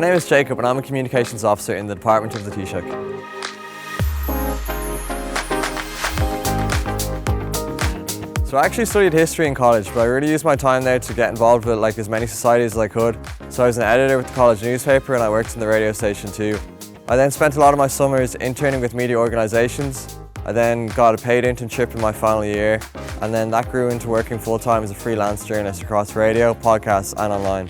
My name is Jacob and I'm a communications officer in the department of the Taoiseach. So I actually studied history in college, but I really used my time there to get involved with as many societies as I could. So I was an editor with the college newspaper and I worked in the radio station too. I then spent a lot of my summers interning with media organisations. I then got a paid internship in my final year, and then that grew into working full-time as a freelance journalist across radio, podcasts and online.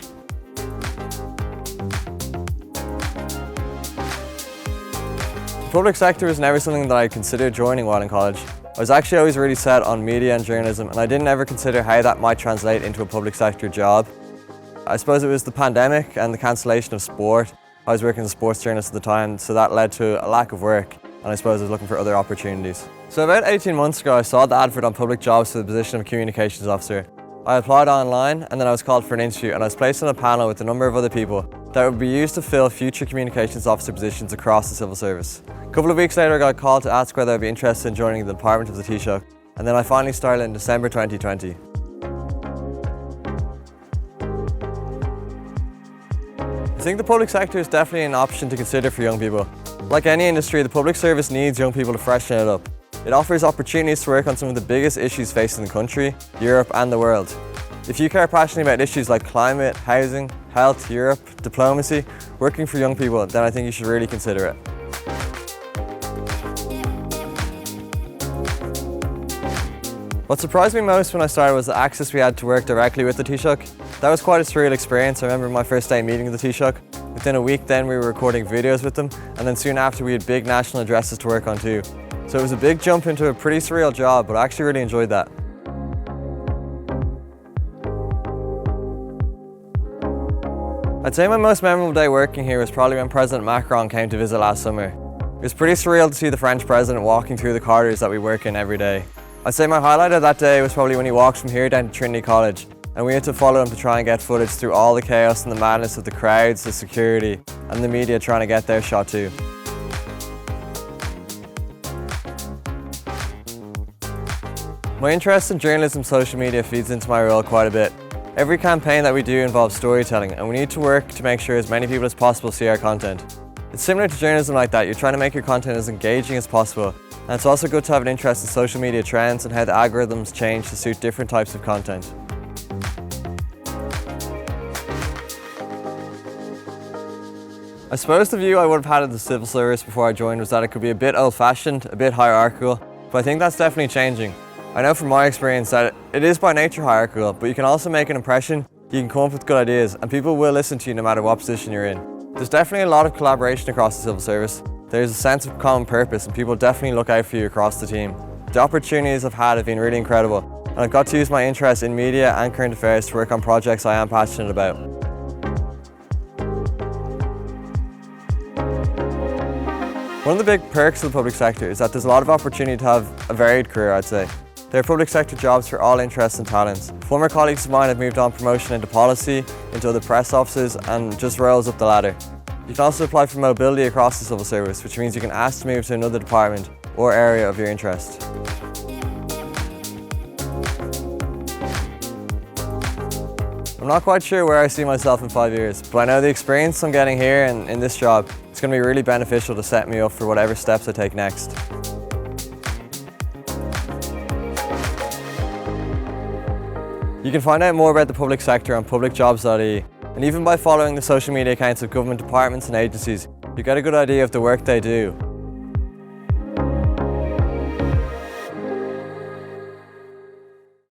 The public sector was never something that I considered joining while in college. I was actually always really set on media and journalism, and I didn't ever consider how that might translate into a public sector job. I suppose it was the pandemic and the cancellation of sport. I was working as a sports journalist at the time, so that led to a lack of work, and I suppose I was looking for other opportunities. So about 18 months ago, I saw the advert on Public Jobs for the position of communications officer. I applied online, and then I was called for an interview, and I was placed on a panel with a number of other people that would be used to fill future communications officer positions across the civil service. A couple of weeks later, I got called to ask whether I'd be interested in joining the department of the Taoiseach, and then I finally started in December 2020. I think the public sector is definitely an option to consider for young people. Like any industry, the public service needs young people to freshen it up. It offers opportunities to work on some of the biggest issues facing the country, Europe and the world. If you care passionately about issues like climate, housing, health, Europe, diplomacy, working for young people, then I think you should really consider it. What surprised me most when I started was the access we had to work directly with the Taoiseach. That was quite a surreal experience. I remember my first day meeting the Taoiseach. Within a week then we were recording videos with them, and then soon after we had big national addresses to work on too. So it was a big jump into a pretty surreal job, but I actually really enjoyed that. I'd say my most memorable day working here was probably when President Macron came to visit last summer. It was pretty surreal to see the French president walking through the corridors that we work in every day. I'd say my highlight of that day was probably when he walked from here down to Trinity College, and we had to follow him to try and get footage through all the chaos and the madness of the crowds, the security, and the media trying to get their shot too. My interest in journalism social media feeds into my role quite a bit. Every campaign that we do involves storytelling, and we need to work to make sure as many people as possible see our content. It's similar to journalism like that. You're trying to make your content as engaging as possible, and it's also good to have an interest in social media trends and how the algorithms change to suit different types of content. I suppose the view I would have had of the civil service before I joined was that it could be a bit old-fashioned, a bit hierarchical, but I think that's definitely changing. I know from my experience that it is by nature hierarchical, but you can also make an impression, you can come up with good ideas, and people will listen to you no matter what position you're in. There's definitely a lot of collaboration across the civil service. There's a sense of common purpose, and people definitely look out for you across the team. The opportunities I've had have been really incredible, and I've got to use my interest in media and current affairs to work on projects I am passionate about. One of the big perks of the public sector is that there's a lot of opportunity to have a varied career, I'd say. There are public sector jobs for all interests and talents. Former colleagues of mine have moved on promotion into policy, into other press offices, and just roles up the ladder. You can also apply for mobility across the civil service, which means you can ask to move to another department or area of your interest. I'm not quite sure where I see myself in 5 years, but I know the experience I'm getting here and in this job is going to be really beneficial to set me up for whatever steps I take next. You can find out more about the public sector on publicjobs.ie, and even by following the social media accounts of government departments and agencies, you get a good idea of the work they do.